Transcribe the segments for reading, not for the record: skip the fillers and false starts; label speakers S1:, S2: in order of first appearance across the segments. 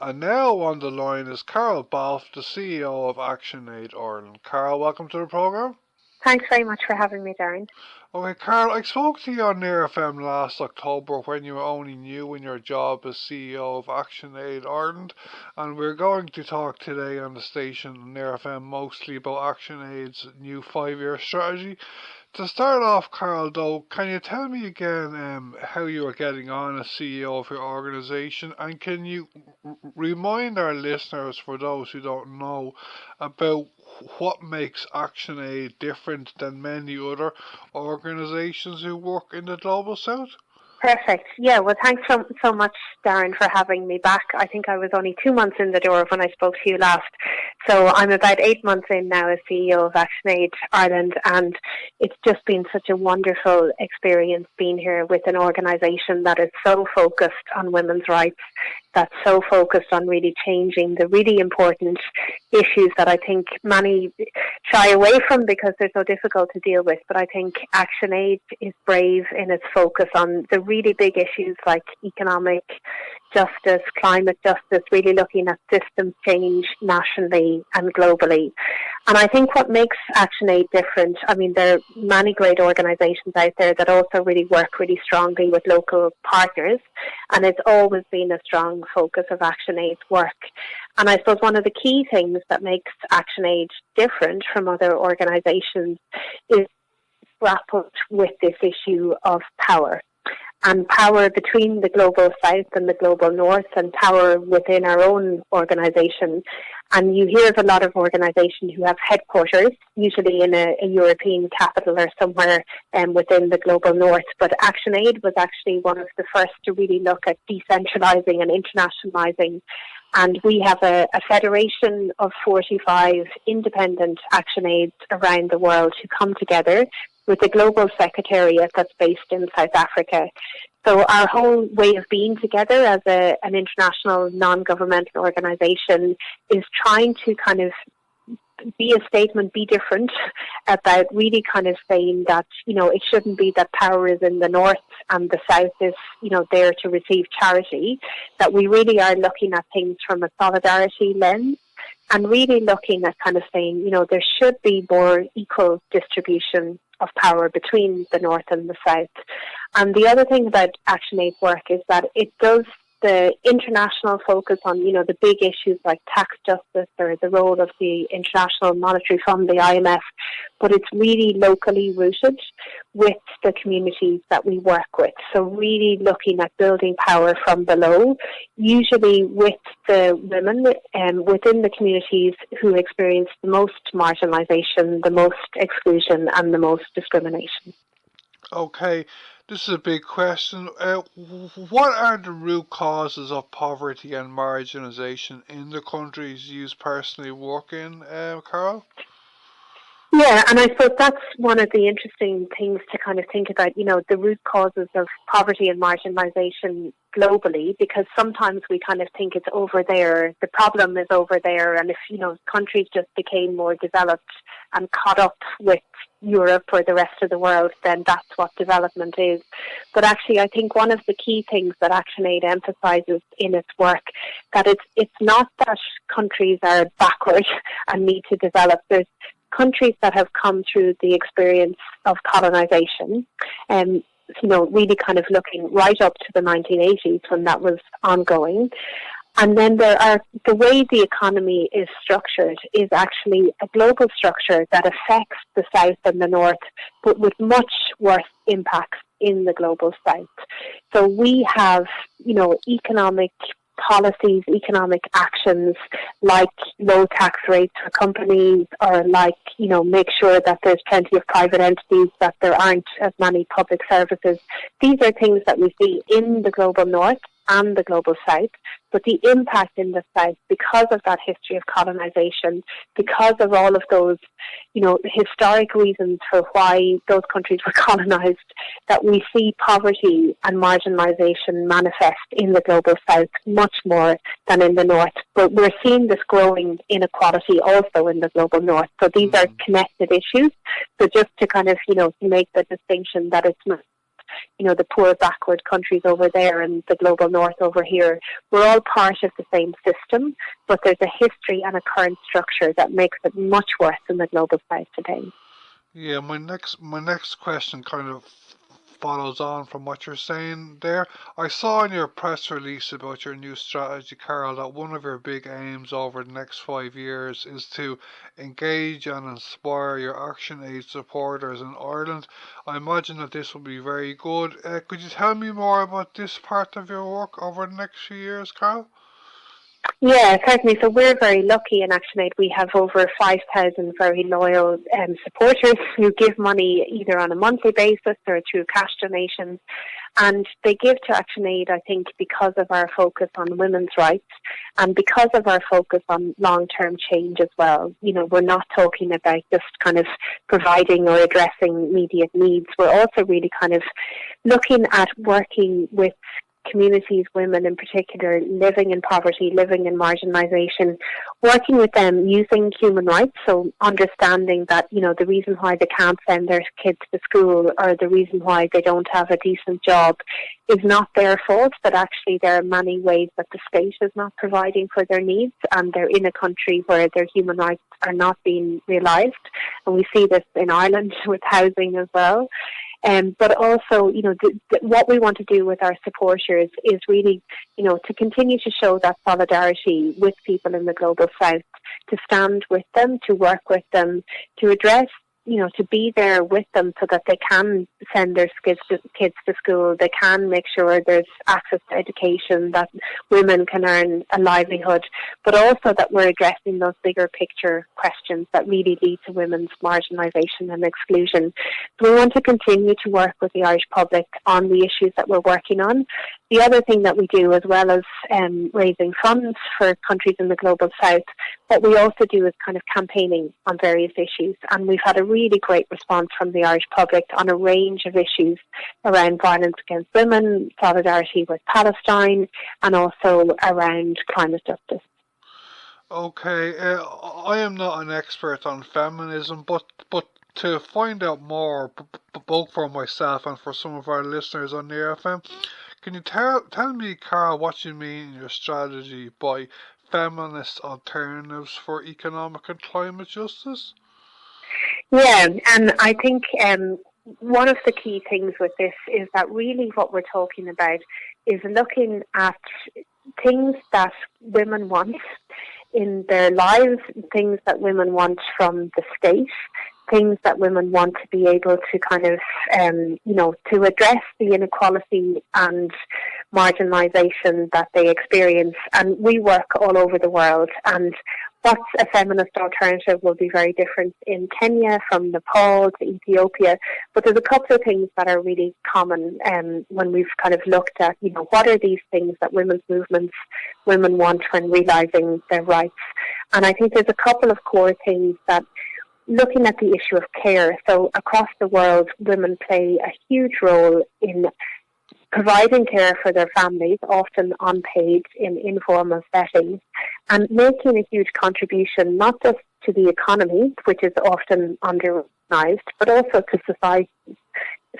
S1: And now on the line is Karol, the CEO of ActionAid Ireland. Karol, welcome to the programme.
S2: Thanks very much for having me, Darren.
S1: Okay, Karol, I spoke to you on Near FM last October when you were only new in your job as CEO of ActionAid Ireland, and we're going to talk today on the station Near FM mostly about ActionAid's new 5-year strategy. To start off, Karol, though, can you tell me again how you are getting on as CEO of your organisation, and can you remind our listeners, for those who don't know, about what makes ActionAid different than many other organisations who work in the Global South?
S2: Perfect. Yeah, well, thanks so much, Darren, for having me back. I think I was only 2 months in the door when I spoke to you last. So I'm about 8 months in now as CEO of ActionAid Ireland, and it's just been such a wonderful experience being here with an organisation that is so focused on women's rights, that's so focused on really changing the really important issues that I think many shy away from because they're so difficult to deal with. But I think ActionAid is brave in its focus on the really big issues like economic justice, climate justice, really looking at systems change nationally and globally. And I think what makes ActionAid different, I mean, there are many great organisations out there that also really work really strongly with local partners, and it's always been a strong focus of ActionAid's work. And I suppose one of the key things that makes ActionAid different from other organisations is grappled with this issue of power. And power between the global south and the global north, and power within our own organisation. And you hear of a lot of organisations who have headquarters, usually in a European capital or somewhere within the global north. But ActionAid was actually one of the first to really look at decentralising and internationalising. And we have a federation of 45 independent ActionAids around the world who come together with a global secretariat that's based in South Africa. So our whole way of being together as an international non-governmental organisation is trying to kind of be a statement, be different, about really kind of saying that, you know, it shouldn't be that power is in the north and the south is, you know, there to receive charity, that we really are looking at things from a solidarity lens and really looking at kind of saying, you know, there should be more equal distribution of power between the north and the south. And the other thing about ActionAid's work is that it does the international focus on, you know, the big issues like tax justice or the role of the International Monetary Fund, the IMF, but it's really locally rooted with the communities that we work with. So really looking at building power from below, usually with the women within the communities who experience the most marginalisation, the most exclusion and the most discrimination.
S1: Okay, this is a big question. What are the root causes of poverty and marginalisation in the countries you personally work in, Karol?
S2: Yeah, and I suppose that's one of the interesting things to kind of think about, you know, the root causes of poverty and marginalisation globally, because sometimes we kind of think it's over there, the problem is over there, and if, you know, countries just became more developed and caught up with Europe or the rest of the world, then that's what development is. But actually, I think one of the key things that ActionAid emphasises in its work, that it's not that countries are backward and need to develop. There's countries that have come through the experience of colonisation, and you know, really kind of looking right up to the 1980s when that was ongoing. And then there are, the way the economy is structured is actually a global structure that affects the south and the north, but with much worse impacts in the global south. So we have, you know, economic policies, economic actions like low tax rates for companies, or like, you know, make sure that there's plenty of private entities, that there aren't as many public services. These are things that we see in the global north and the global south, but the impact in the south, because of that history of colonisation, because of all of those, you know, historic reasons for why those countries were colonised, that we see poverty and marginalisation manifest in the global south much more than in the north. But we're seeing this growing inequality also in the global north. So these are connected issues. So just to kind of, you know, make the distinction that it's not the poor backward countries over there and the global north over here. We're all part of the same system, but there's a history and a current structure that makes it much worse in the global south today.
S1: Yeah, my next question kind of follows on from what you're saying there. I saw in your press release about your new strategy, Karol, that one of your big aims over the next 5 years is to engage and inspire your ActionAid supporters in Ireland. I imagine that this will be very good. Could you tell me more about this part of your work over the next few years, Karol?
S2: Yeah, certainly. So we're very lucky in ActionAid. We have over 5,000 very loyal supporters who give money either on a monthly basis or through cash donations. And they give to ActionAid, I think, because of our focus on women's rights and because of our focus on long-term change as well. We're not talking about just kind of providing or addressing immediate needs. We're also really kind of looking at working with communities, women in particular, living in poverty, living in marginalisation, working with them using human rights, so understanding that, the reason why they can't send their kids to school or the reason why they don't have a decent job is not their fault, but actually there are many ways that the state is not providing for their needs and they're in a country where their human rights are not being realised. And we see this in Ireland with housing as well. But also, what we want to do with our supporters is really, to continue to show that solidarity with people in the global south, to stand with them, to work with them, to address, to be there with them so that they can send their kids to school, they can make sure there's access to education, that women can earn a livelihood, but also that we're addressing those bigger picture questions that really lead to women's marginalisation and exclusion. So we want to continue to work with the Irish public on the issues that we're working on. The other thing that we do, as well as raising funds for countries in the global south, what we also do is kind of campaigning on various issues. And we've had a really great response from the Irish public on a range of issues around violence against women, solidarity with Palestine, and also around climate justice.
S1: Okay, I am not an expert on feminism, but to find out more, both for myself and for some of our listeners on the AFM, can you tell me, Karol, what you mean in your strategy by feminist alternatives for economic and climate justice?
S2: Yeah, and I think one of the key things with this is that really what we're talking about is looking at things that women want in their lives, things that women want from the state, things that women want to be able to kind of, to address the inequality and marginalisation that they experience. And we work all over the world, and what's a feminist alternative will be very different in Kenya, from Nepal to Ethiopia. But there's a couple of things that are really common when we've kind of looked at, what are these things that women's movements, women want when realising their rights. And I think there's a couple of core things that, looking at the issue of care, so across the world, women play a huge role in providing care for their families, often unpaid in informal settings, and making a huge contribution not just to the economy, which is often under-recognised, but also to society.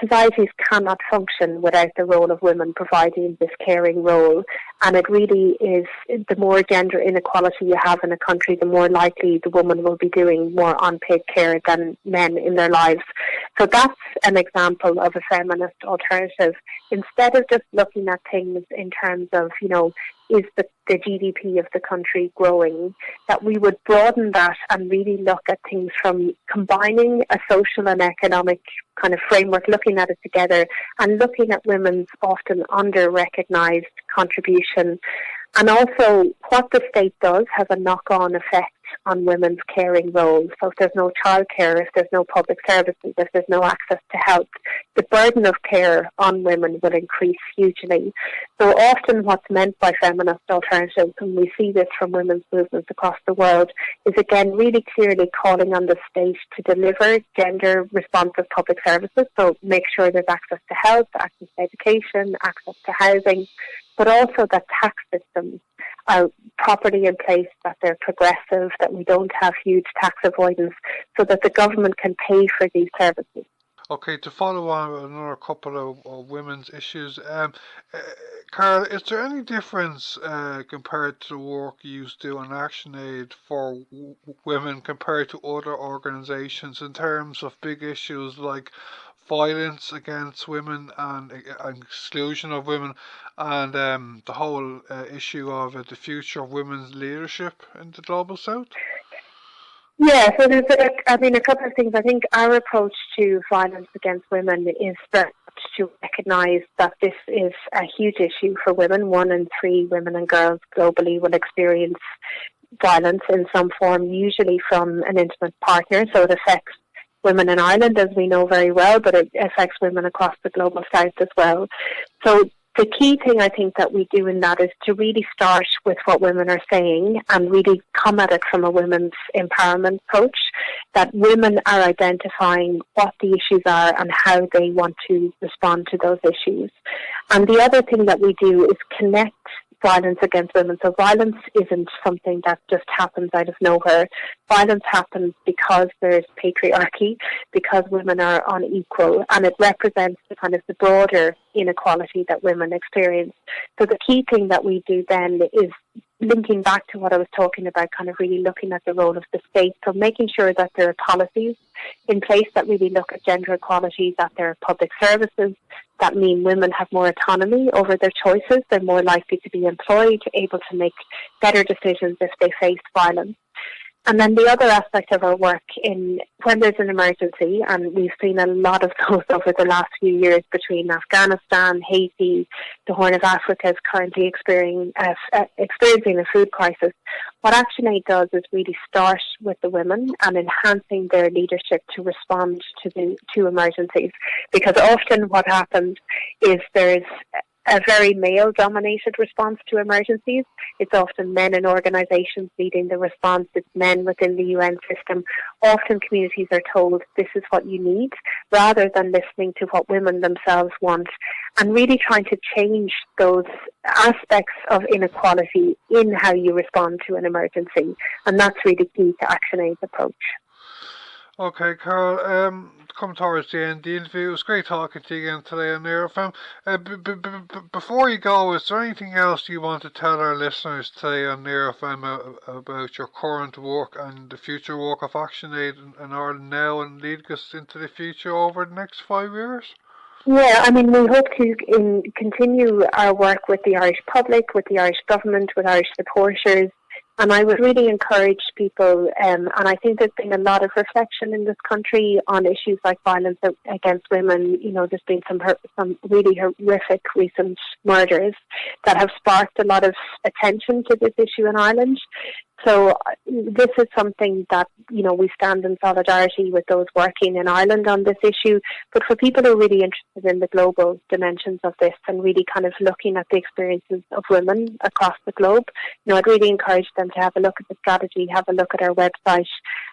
S2: Societies cannot function without the role of women providing this caring role, and it really is, the more gender inequality you have in a country, the more likely the woman will be doing more unpaid care than men in their lives. So that's an example of a feminist alternative. Instead of just looking at things in terms of, is the GDP of the country growing, that we would broaden that and really look at things from combining a social and economic kind of framework, looking at it together and looking at women's often under-recognised contribution. And also what the state does has a knock-on effect on women's caring roles. So if there's no childcare, if there's no public services, if there's no access to health, the burden of care on women will increase hugely. So often what's meant by feminist alternatives, and we see this from women's movements across the world, is again really clearly calling on the state to deliver gender responsive public services, so make sure there's access to health, access to education, access to housing, but also that tax systems are properly in place, that they're progressive, that we don't have huge tax avoidance, so that the government can pay for these services.
S1: Okay, to follow on with another couple of women's issues, uh, Karol, is there any difference compared to the work you do on ActionAid for women compared to other organisations in terms of big issues like violence against women and exclusion of women, and the whole issue of the future of women's leadership in the global south?
S2: Yeah, so there's, a couple of things. I think our approach to violence against women is very much to recognise that this is a huge issue for women. 1 in 3 women and girls globally will experience violence in some form, usually from an intimate partner. So it affects women in Ireland, as we know very well, but it affects women across the global south as well. So the key thing I think that we do in that is to really start with what women are saying and really come at it from a women's empowerment approach, that women are identifying what the issues are and how they want to respond to those issues. And the other thing that we do is connect violence against women. So violence isn't something that just happens out of nowhere. Violence happens because there's patriarchy, because women are unequal, and it represents the kind of the broader inequality that women experience. So the key thing that we do then is linking back to what I was talking about, kind of really looking at the role of the state. So making sure that there are policies in place that really look at gender equality, that there are public services that mean women have more autonomy over their choices. They're more likely to be employed, able to make better decisions if they face violence. And then the other aspect of our work in when there's an emergency, and we've seen a lot of those over the last few years between Afghanistan, Haiti, the Horn of Africa is currently experiencing a food crisis. What ActionAid does is really start with the women and enhancing their leadership to respond to emergencies. Because often what happens is there's a very male-dominated response to emergencies. It's often men in organisations leading the response. It's men within the UN system. Often communities are told this is what you need, rather than listening to what women themselves want, and really trying to change those aspects of inequality in how you respond to an emergency. And that's really key to ActionAid's approach.
S1: Okay, Karol, come towards the end of the interview. It was great talking to you again today on NeoFM. Before you go, is there anything else you want to tell our listeners today on NeoFM about your current work and the future work of ActionAid in Ireland now and leading us into the future over the next 5 years?
S2: Yeah, we hope to continue our work with the Irish public, with the Irish government, with Irish supporters. And I would really encourage people, and I think there's been a lot of reflection in this country on issues like violence against women. There's been some really horrific recent murders that have sparked a lot of attention to this issue in Ireland. So this is something that, we stand in solidarity with those working in Ireland on this issue. But for people who are really interested in the global dimensions of this and really kind of looking at the experiences of women across the globe, I'd really encourage them to have a look at the strategy, have a look at our website,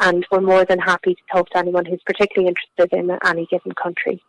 S2: and we're more than happy to talk to anyone who's particularly interested in any given country.